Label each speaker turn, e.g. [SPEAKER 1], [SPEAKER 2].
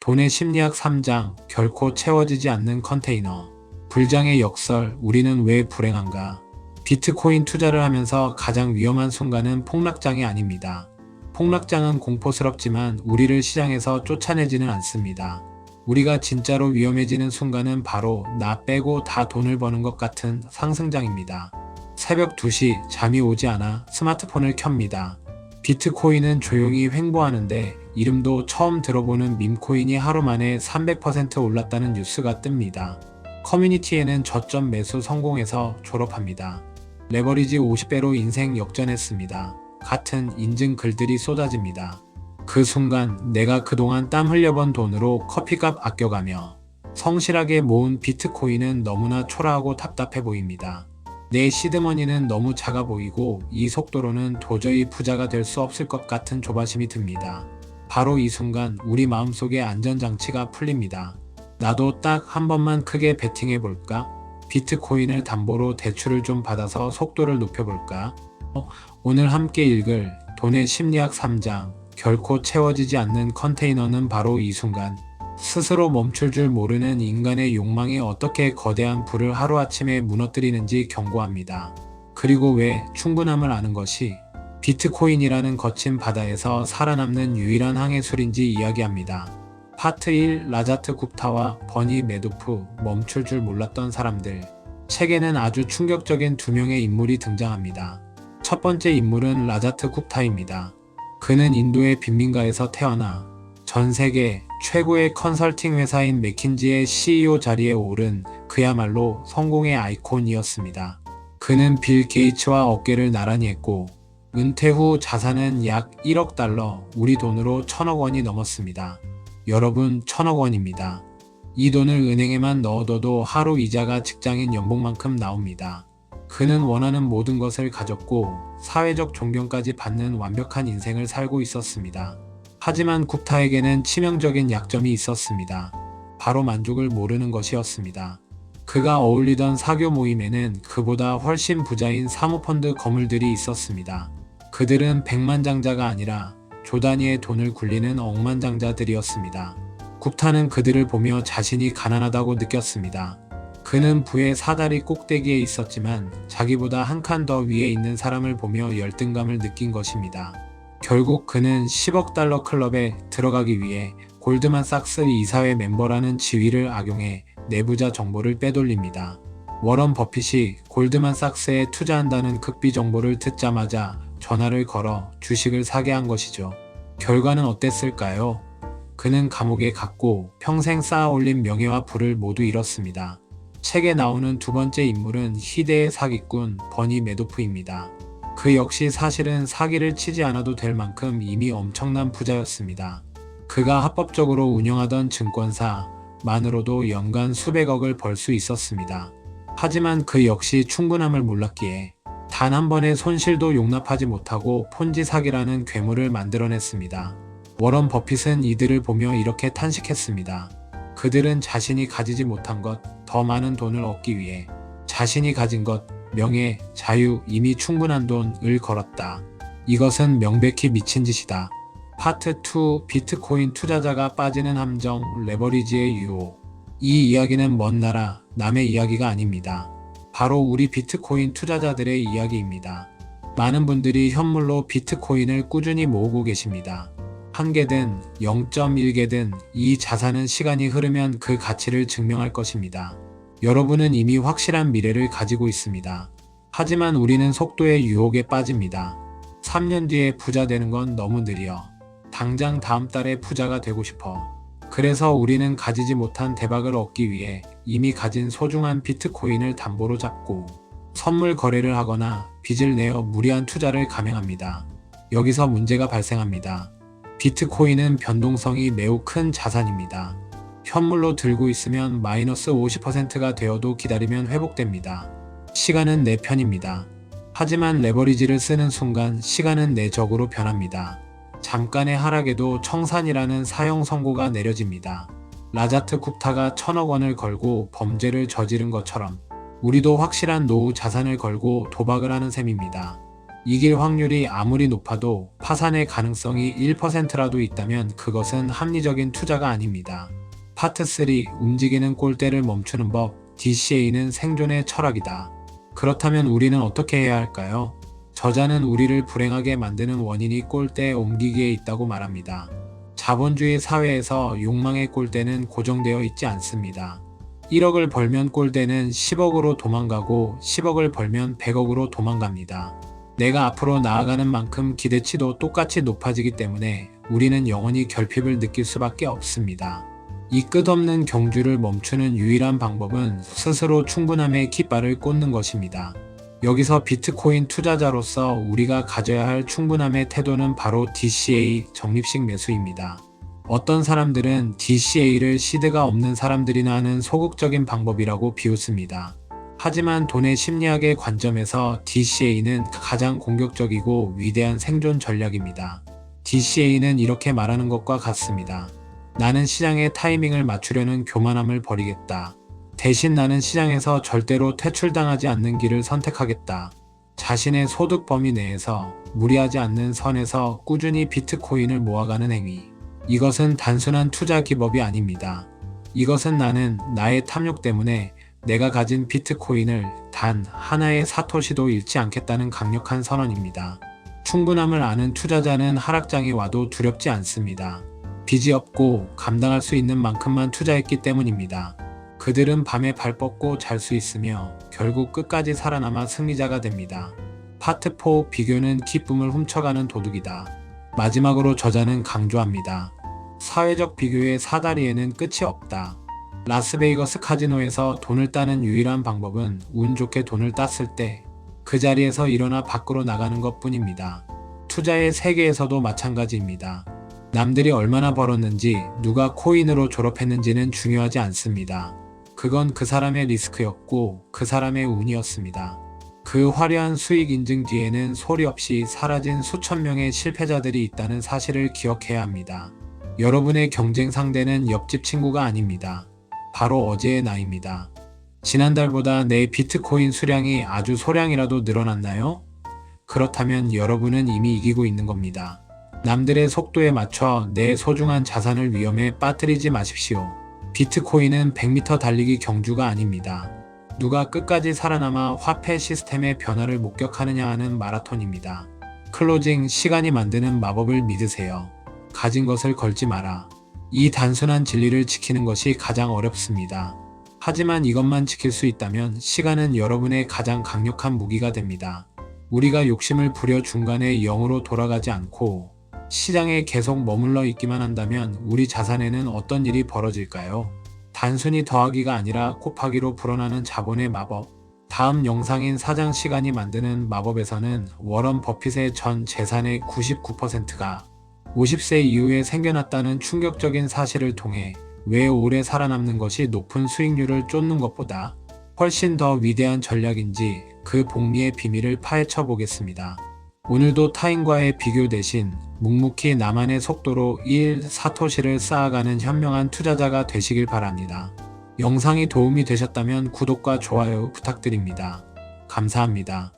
[SPEAKER 1] 돈의 심리학 3장, 결코 채워지지 않는 컨테이너. 불장의 역설, 우리는 왜 불행한가? 비트코인 투자를 하면서 가장 위험한 순간은 폭락장이 아닙니다. 폭락장은 공포스럽지만 우리를 시장에서 쫓아내지는 않습니다. 우리가 진짜로 위험해지는 순간은 바로 나 빼고 다 돈을 버는 것 같은 상승장입니다. 새벽 2시 잠이 오지 않아 스마트폰을 켭니다. 비트코인은 조용히 횡보하는데 이름도 처음 들어보는 밈코인이 하루 만에 300% 올랐다는 뉴스가 뜹니다. 커뮤니티에는 저점 매수 성공해서 졸업합니다. 레버리지 50배로 인생 역전했습니다. 같은 인증 글들이 쏟아집니다. 그 순간 내가 그동안 땀 흘려번 돈으로 커피값 아껴가며 성실하게 모은 비트코인은 너무나 초라하고 답답해 보입니다. 내 시드머니는 너무 작아 보이고 이 속도로는 도저히 부자가 될 수 없을 것 같은 조바심이 듭니다. 바로 이 순간 우리 마음속에 안전장치가 풀립니다. 나도 딱 한 번만 크게 베팅해 볼까? 비트코인을 담보로 대출을 좀 받아서 속도를 높여볼까? 오늘 함께 읽을 돈의 심리학 3장, 결코 채워지지 않는 컨테이너는 바로 이 순간 스스로 멈출 줄 모르는 인간의 욕망이 어떻게 거대한 불을 하루아침에 무너뜨리는지 경고합니다. 그리고 왜 충분함을 아는 것이 비트코인이라는 거친 바다에서 살아남는 유일한 항해술인지 이야기합니다. 파트 1. 라자트 굽타와 버니 매도프, 멈출 줄 몰랐던 사람들. 책에는 아주 충격적인 두 명의 인물이 등장합니다. 첫 번째 인물은 라자트 굽타입니다. 그는 인도의 빈민가에서 태어나 전 세계 최고의 컨설팅 회사인 맥킨지의 CEO 자리에 오른 그야말로 성공의 아이콘이었습니다. 그는 빌 게이츠와 어깨를 나란히 했고 은퇴 후 자산은 약 1억 달러, 우리 돈으로 1,000억 원이 넘었습니다. 여러분, 1,000억 원입니다. 이 돈을 은행에만 넣어둬도 하루 이자가 직장인 연봉만큼 나옵니다. 그는 원하는 모든 것을 가졌고 사회적 존경까지 받는 완벽한 인생을 살고 있었습니다. 하지만 굽타에게는 치명적인 약점이 있었습니다. 바로 만족을 모르는 것이었습니다. 그가 어울리던 사교 모임에는 그보다 훨씬 부자인 사모펀드 거물들이 있었습니다. 그들은 백만장자가 아니라 조 단위의 돈을 굴리는 억만장자들이었습니다. 굽타는 그들을 보며 자신이 가난하다고 느꼈습니다. 그는 부의 사다리 꼭대기에 있었지만 자기보다 한 칸 더 위에 있는 사람을 보며 열등감을 느낀 것입니다. 결국 그는 10억 달러 클럽에 들어가기 위해 골드만삭스 이사회 멤버라는 지위를 악용해 내부자 정보를 빼돌립니다. 워런 버핏이 골드만삭스에 투자한다는 극비 정보를 듣자마자 전화를 걸어 주식을 사게 한 것이죠. 결과는 어땠을까요? 그는 감옥에 갔고 평생 쌓아올린 명예와 부를 모두 잃었습니다. 책에 나오는 두 번째 인물은 희대의 사기꾼 버니 매도프입니다. 그 역시 사실은 사기를 치지 않아도 될 만큼 이미 엄청난 부자였습니다. 그가 합법적으로 운영하던 증권사만으로도 연간 수백억을 벌 수 있었습니다. 하지만 그 역시 충분함을 몰랐기에 단 한 번의 손실도 용납하지 못하고 폰지 사기라는 괴물을 만들어냈습니다. 워런 버핏은 이들을 보며 이렇게 탄식했습니다. 그들은 자신이 가지지 못한 것, 더 많은 돈을 얻기 위해 자신이 가진 것, 명예, 자유, 이미 충분한 돈을 걸었다. 이것은 명백히 미친 짓이다. 파트 2. 비트코인 투자자가 빠지는 함정, 레버리지의 유혹. 이 이야기는 먼 나라, 남의 이야기가 아닙니다. 바로 우리 비트코인 투자자들의 이야기입니다. 많은 분들이 현물로 비트코인을 꾸준히 모으고 계십니다. 1개든 0.1개든 이 자산은 시간이 흐르면 그 가치를 증명할 것입니다. 여러분은 이미 확실한 미래를 가지고 있습니다. 하지만 우리는 속도의 유혹에 빠집니다. 3년 뒤에 부자 되는 건 너무 느려. 당장 다음 달에 부자가 되고 싶어. 그래서 우리는 가지지 못한 대박을 얻기 위해 이미 가진 소중한 비트코인을 담보로 잡고 선물 거래를 하거나 빚을 내어 무리한 투자를 감행합니다. 여기서 문제가 발생합니다. 비트코인은 변동성이 매우 큰 자산입니다. 현물로 들고 있으면 마이너스 50%가 되어도 기다리면 회복됩니다. 시간은 내 편입니다. 하지만 레버리지를 쓰는 순간 시간은 내 적으로 변합니다. 잠깐의 하락에도 청산이라는 사형 선고가 내려집니다. 라자트 굽타가 1,000억 원을 걸고 범죄를 저지른 것처럼 우리도 확실한 노후 자산을 걸고 도박을 하는 셈입니다. 이길 확률이 아무리 높아도 파산의 가능성이 1%라도 있다면 그것은 합리적인 투자가 아닙니다. 파트 3. 움직이는 꼴대를 멈추는 법. DCA는 생존의 철학이다. 그렇다면 우리는 어떻게 해야 할까요? 저자는 우리를 불행하게 만드는 원인이 꼴대에 옮기기에 있다고 말합니다. 자본주의 사회에서 욕망의 꼴대는 고정되어 있지 않습니다. 1억을 벌면 꼴대는 10억으로 도망가고 10억을 벌면 100억으로 도망갑니다. 내가 앞으로 나아가는 만큼 기대치도 똑같이 높아지기 때문에 우리는 영원히 결핍을 느낄 수밖에 없습니다. 이 끝없는 경주를 멈추는 유일한 방법은 스스로 충분함의 깃발을 꽂는 것입니다. 여기서 비트코인 투자자로서 우리가 가져야 할 충분함의 태도는 바로 DCA 적립식 매수입니다. 어떤 사람들은 DCA를 시드가 없는 사람들이나 하는 소극적인 방법이라고 비웃습니다. 하지만 돈의 심리학의 관점에서 DCA는 가장 공격적이고 위대한 생존 전략입니다. DCA는 이렇게 말하는 것과 같습니다. 나는 시장의 타이밍을 맞추려는 교만함을 버리겠다. 대신 나는 시장에서 절대로 퇴출당하지 않는 길을 선택하겠다. 자신의 소득 범위 내에서 무리하지 않는 선에서 꾸준히 비트코인을 모아가는 행위. 이것은 단순한 투자 기법이 아닙니다. 이것은 나는 나의 탐욕 때문에 내가 가진 비트코인을 단 하나의 사토시도 잃지 않겠다는 강력한 선언입니다. 충분함을 아는 투자자는 하락장이 와도 두렵지 않습니다. 빚이 없고 감당할 수 있는 만큼만 투자했기 때문입니다. 그들은 밤에 발 뻗고 잘 수 있으며 결국 끝까지 살아남아 승리자가 됩니다. 파트 4. 비교는 기쁨을 훔쳐가는 도둑이다. 마지막으로 저자는 강조합니다. 사회적 비교의 사다리에는 끝이 없다. 라스베이거스 카지노에서 돈을 따는 유일한 방법은 운 좋게 돈을 땄을 때 그 자리에서 일어나 밖으로 나가는 것 뿐입니다. 투자의 세계에서도 마찬가지입니다. 남들이 얼마나 벌었는지 누가 코인으로 졸업했는지는 중요하지 않습니다. 그건 그 사람의 리스크였고 그 사람의 운이었습니다. 그 화려한 수익 인증 뒤에는 소리 없이 사라진 수천 명의 실패자들이 있다는 사실을 기억해야 합니다. 여러분의 경쟁 상대는 옆집 친구가 아닙니다. 바로 어제의 나입니다. 지난달보다 내 비트코인 수량이 아주 소량이라도 늘어났나요? 그렇다면 여러분은 이미 이기고 있는 겁니다. 남들의 속도에 맞춰 내 소중한 자산을 위험에 빠뜨리지 마십시오. 비트코인은 100m 달리기 경주가 아닙니다. 누가 끝까지 살아남아 화폐 시스템의 변화를 목격하느냐 하는 마라톤입니다. 클로징. 시간이 만드는 마법을 믿으세요. 가진 것을 걸지 마라. 이 단순한 진리를 지키는 것이 가장 어렵습니다. 하지만 이것만 지킬 수 있다면 시간은 여러분의 가장 강력한 무기가 됩니다. 우리가 욕심을 부려 중간에 0으로 돌아가지 않고 시장에 계속 머물러 있기만 한다면 우리 자산에는 어떤 일이 벌어질까요? 단순히 더하기가 아니라 곱하기로 불어나는 자본의 마법. 다음 영상인 사장 시간이 만드는 마법에서는 워런 버핏의 전 재산의 99%가 50세 이후에 생겨났다는 충격적인 사실을 통해 왜 오래 살아남는 것이 높은 수익률을 쫓는 것보다 훨씬 더 위대한 전략인지 그 복리의 비밀을 파헤쳐 보겠습니다. 오늘도 타인과의 비교 대신 묵묵히 나만의 속도로 1사토시를 쌓아가는 현명한 투자자가 되시길 바랍니다. 영상이 도움이 되셨다면 구독과 좋아요 부탁드립니다. 감사합니다.